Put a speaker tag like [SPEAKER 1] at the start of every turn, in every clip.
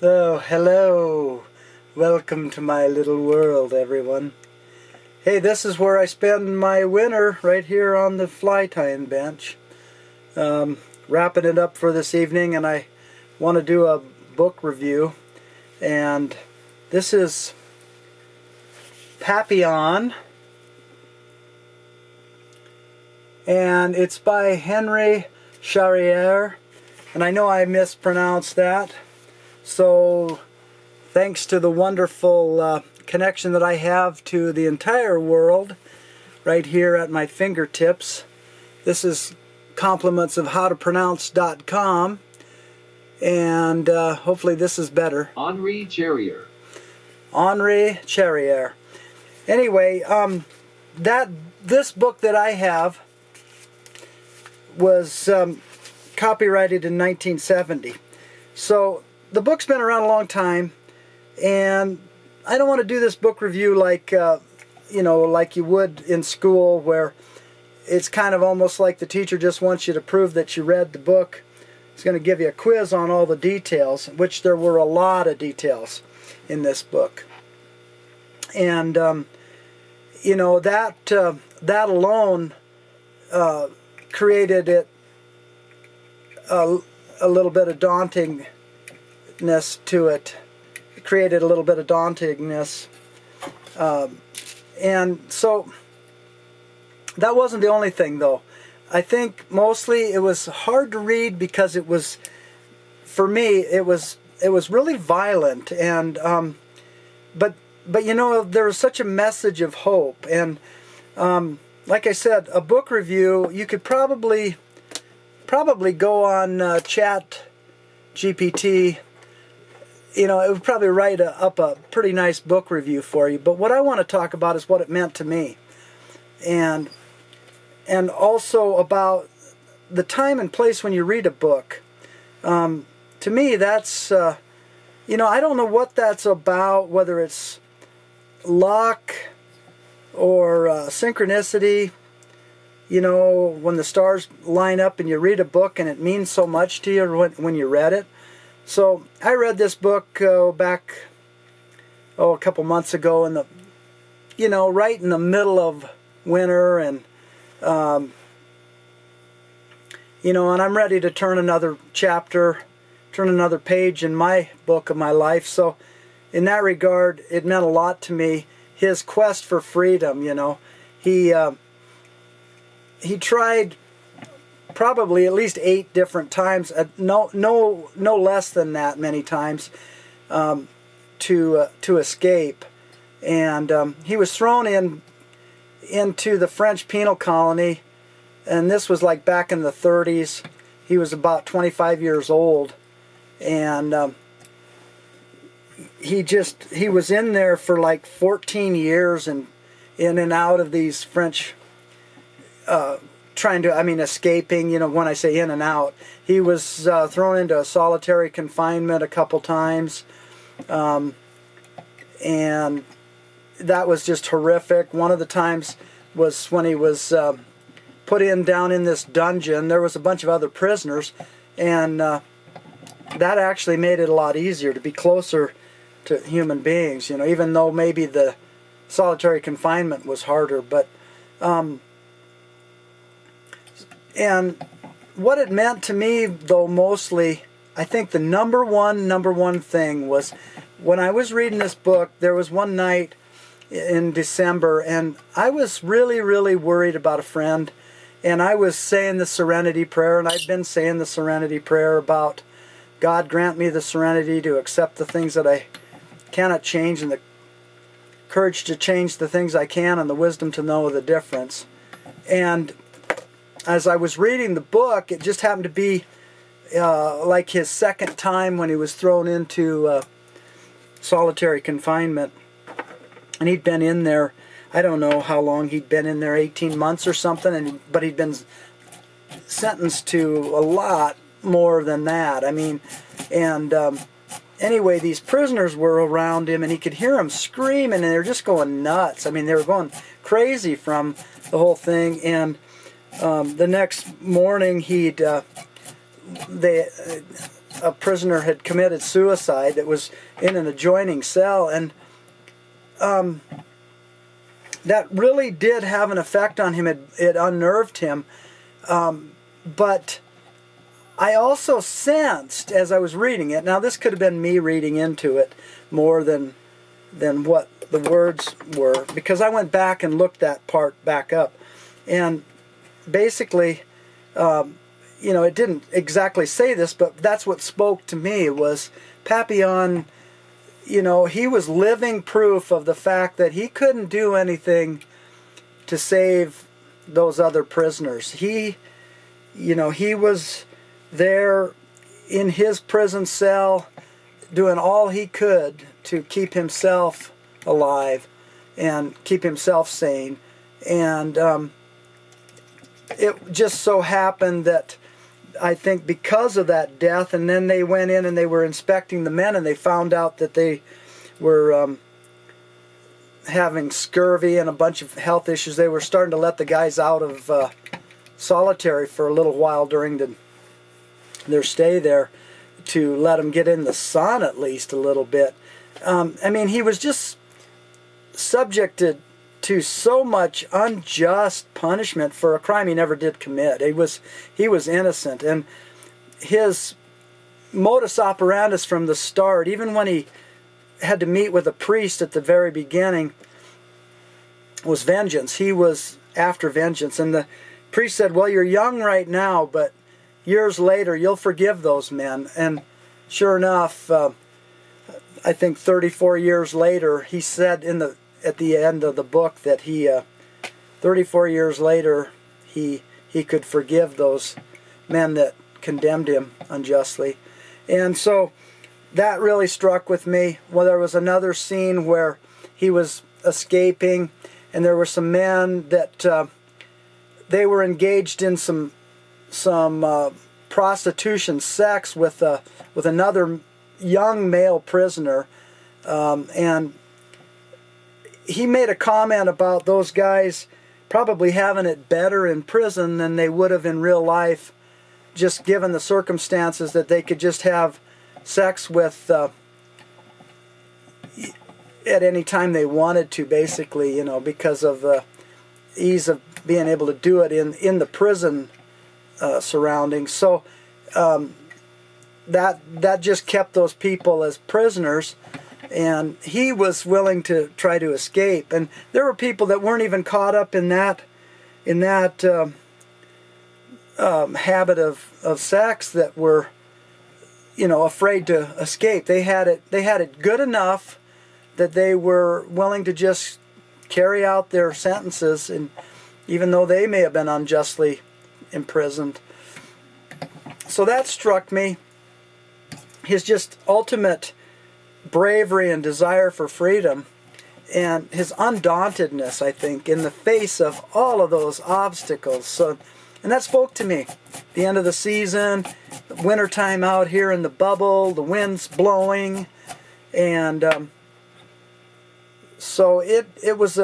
[SPEAKER 1] Oh, hello. Welcome to my little world, everyone. Hey, this is where I spend my winter, right here on the fly tying bench. Wrapping it up for this evening, and I want to do a book review. And this is Papillon, and it's by Henry Charrière, and I know I mispronounced that, so thanks to the wonderful connection that I have to the entire world right here at my fingertips. This is compliments of howtopronounce.com, and hopefully this is better.
[SPEAKER 2] Henri Charrière.
[SPEAKER 1] Henri Charrière. Anyway, this book that I have was copyrighted in 1970. So the book's been around a long time, and I don't want to do this book review like like you would in school, where it's kind of almost like the teacher just wants you to prove that you read the book. It's going to give you a quiz on all the details, which there were a lot of details in this book. And that alone created it a little bit of dauntingness to it. It created a little bit of dauntingness, and so that wasn't the only thing, though. I think mostly it was hard to read because it was, for me, it was really violent, and but there was such a message of hope. And like I said, a book review, you could probably go on Chat GPT. It would probably write up a pretty nice book review for you. But what I want to talk about is what it meant to me, and also about the time and place when you read a book. To me, that's I don't know what that's about, whether it's luck or synchronicity. When the stars line up and you read a book and it means so much to you when you read it. So I read this book back a couple months ago in the right in the middle of winter, and and I'm ready to turn another page in my book of my life. So in that regard, it meant a lot to me. His quest for freedom, he tried probably at least 8 different times, no less than that many times, to escape. And he was thrown into the French penal colony, and this was like back in the 30s. He was about 25 years old, and he was in there for like 14 years, and in and out of these French escaping. When I say in and out, he was thrown into solitary confinement a couple times, and that was just horrific. One of the times was when he was put down in this dungeon. There was a bunch of other prisoners, and that actually made it a lot easier to be closer to human beings, even though maybe the solitary confinement was harder. But and what it meant to me, though, mostly, I think the number one thing was when I was reading this book. There was one night in December, and I was really, really worried about a friend, and I was saying the Serenity Prayer, and I'd been saying the Serenity Prayer about God grant me the serenity to accept the things that I cannot change, and the courage to change the things I can, and the wisdom to know the difference. And as I was reading the book, it just happened to be like his second time when he was thrown into solitary confinement. And he'd been in there, I don't know how long he'd been in there, 18 months or something, but he'd been sentenced to a lot more than that. Anyway, these prisoners were around him, and he could hear them screaming, and they were just going nuts. They were going crazy from the whole thing. And the next morning, a prisoner had committed suicide that was in an adjoining cell, and that really did have an effect on him. It unnerved him. But I also sensed as I was reading it, now this could have been me reading into it more than what the words were, because I went back and looked that part back up. And basically, it didn't exactly say this, but that's what spoke to me, was Papillon, he was living proof of the fact that he couldn't do anything to save those other prisoners. He was there in his prison cell doing all he could to keep himself alive and keep himself sane. And it just so happened that I think because of that death, and then they went in and they were inspecting the men, and they found out that they were having scurvy and a bunch of health issues. They were starting to let the guys out of solitary for a little while during their stay there, to let them get in the sun at least a little bit. He was just subjected to so much unjust punishment for a crime he never did commit. He was innocent, and his modus operandus from the start, even when he had to meet with a priest at the very beginning, was vengeance. He was after vengeance, and the priest said, well, you're young right now, but years later you'll forgive those men. And sure enough, I think 34 years later, he said at the end of the book that 34 years later, he could forgive those men that condemned him unjustly. And so that really struck with me. Well, there was another scene where he was escaping, and there were some men that they were engaged in some prostitution, sex with another young male prisoner, and he made a comment about those guys probably having it better in prison than they would have in real life, just given the circumstances that they could just have sex with at any time they wanted to, basically, because of the ease of being able to do it in the prison surroundings. So that just kept those people as prisoners, and he was willing to try to escape. And there were people that weren't even caught up in that habit of sex that were afraid to escape. They had it good enough that they were willing to just carry out their sentences, and even though they may have been unjustly imprisoned. So that struck me, his just ultimate bravery and desire for freedom, and his undauntedness, I think, in the face of all of those obstacles. So, and that spoke to me. The end of the season, wintertime out here in the bubble, the wind's blowing, and so it was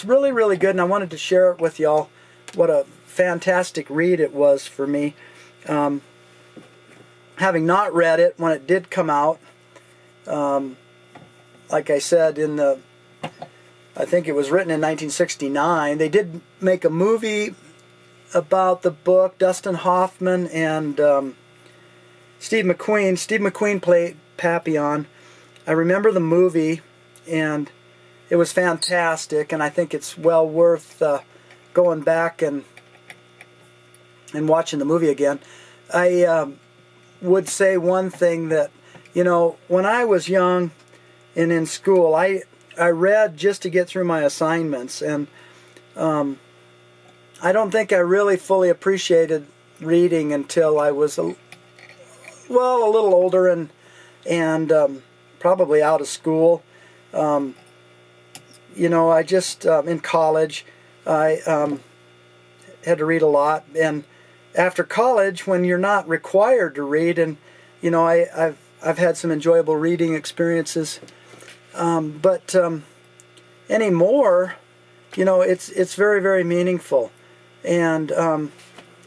[SPEAKER 1] really, really good, and I wanted to share it with y'all. What a fantastic read it was for me. Having not read it when it did come out, like I said, I think it was written in 1969. They did make a movie about the book. Dustin Hoffman and Steve McQueen. Steve McQueen played Papillon. I remember the movie, and it was fantastic, and I think it's well worth going back and watching the movie again. I would say one thing that, when I was young and in school, I read just to get through my assignments, and I don't think I really fully appreciated reading until I was a little older and probably out of school. I just in college I had to read a lot, and after college, when you're not required to read, and I've had some enjoyable reading experiences, but anymore, it's very, very meaningful, and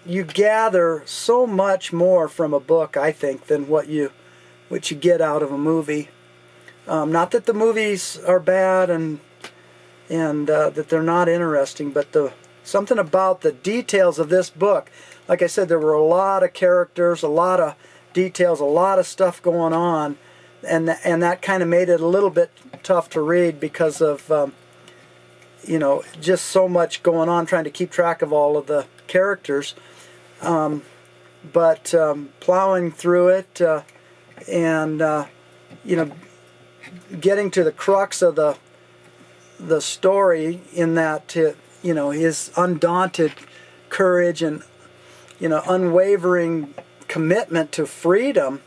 [SPEAKER 1] you gather so much more from a book, I think, than what you what you get out of a movie. Not that the movies are bad and that they're not interesting, but something about the details of this book. Like I said, there were a lot of characters, a lot of details, a lot of stuff going on, and that kind of made it a little bit tough to read because of just so much going on, trying to keep track of all of the characters. But plowing through it and getting to the crux of the story, in that his undaunted courage and unwavering commitment to freedom,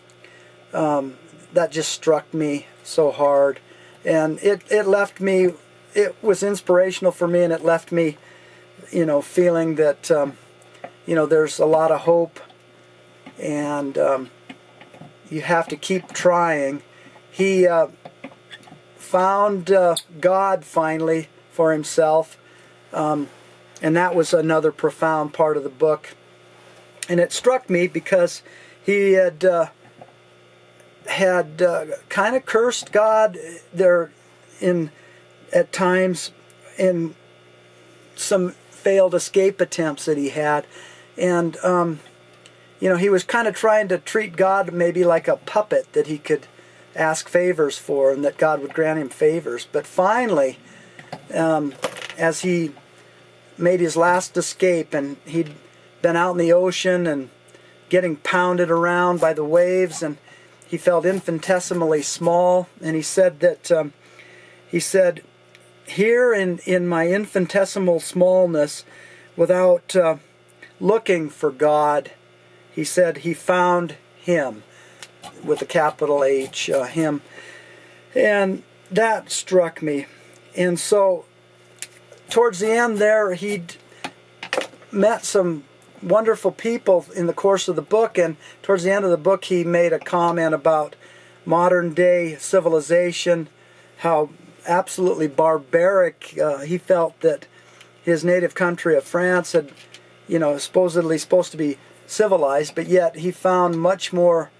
[SPEAKER 1] that just struck me so hard, and it left me. It was inspirational for me, and it left me, feeling that there's a lot of hope, and you have to keep trying. He found God finally for himself, and that was another profound part of the book. And it struck me because he had kind of cursed God there at times in some failed escape attempts that he had, and he was kind of trying to treat God maybe like a puppet that he could ask favors for, and that God would grant him favors. But finally, as he made his last escape, and he'd been out in the ocean and getting pounded around by the waves, and he felt infinitesimally small, and he said that here in my infinitesimal smallness, without looking for God, he said he found him, with a capital H, him. And that struck me. And so towards the end there, he'd met some wonderful people in the course of the book, and towards the end of the book he made a comment about modern day civilization, how absolutely barbaric he felt that his native country of France had, supposedly supposed to be civilized, but yet he found much more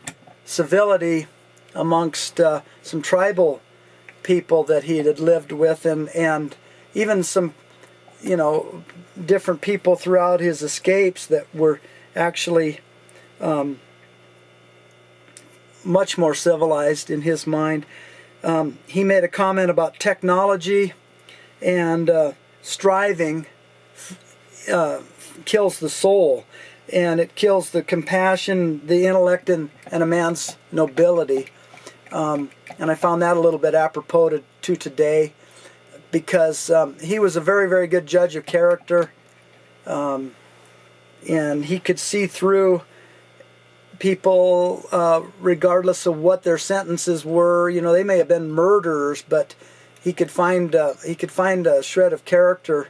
[SPEAKER 1] civility amongst some tribal people that he had lived with, and even some different people throughout his escapes that were actually much more civilized in his mind. He made a comment about technology, and striving kills the soul, and it kills the compassion, the intellect, and a man's nobility. And I found that a little bit apropos to today, because he was a very, very good judge of character, and he could see through people regardless of what their sentences were. They may have been murderers, but he could find a shred of character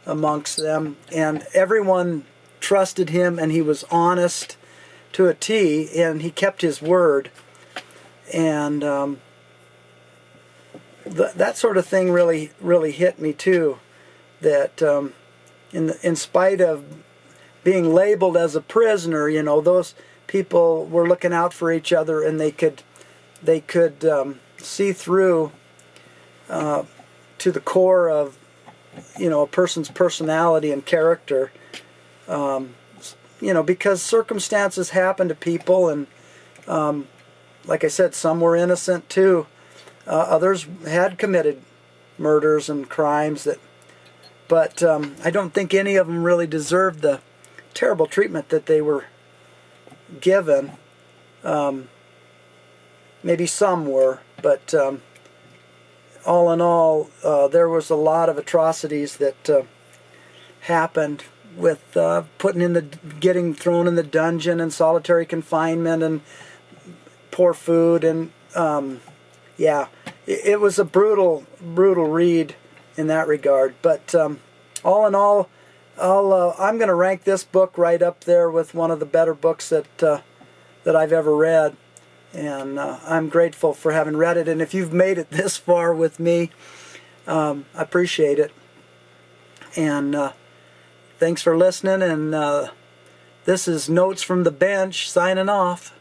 [SPEAKER 1] amongst them, and everyone trusted him, and he was honest to a T, and he kept his word. And that sort of thing really, really hit me too. That in spite of being labeled as a prisoner, those people were looking out for each other, and they could see through to the core of a person's personality and character. Because circumstances happen to people, and like I said, some were innocent too. Others had committed murders and crimes but I don't think any of them really deserved the terrible treatment that they were given. Maybe some were, but all in all, there was a lot of atrocities that happened with getting thrown in the dungeon and solitary confinement and poor food, and it was a brutal read in that regard. But all in all, I'm going to rank this book right up there with one of the better books that I've ever read, and I'm grateful for having read it. And if you've made it this far with me, I appreciate it. And thanks for listening, and this is Notes from the Bench signing off.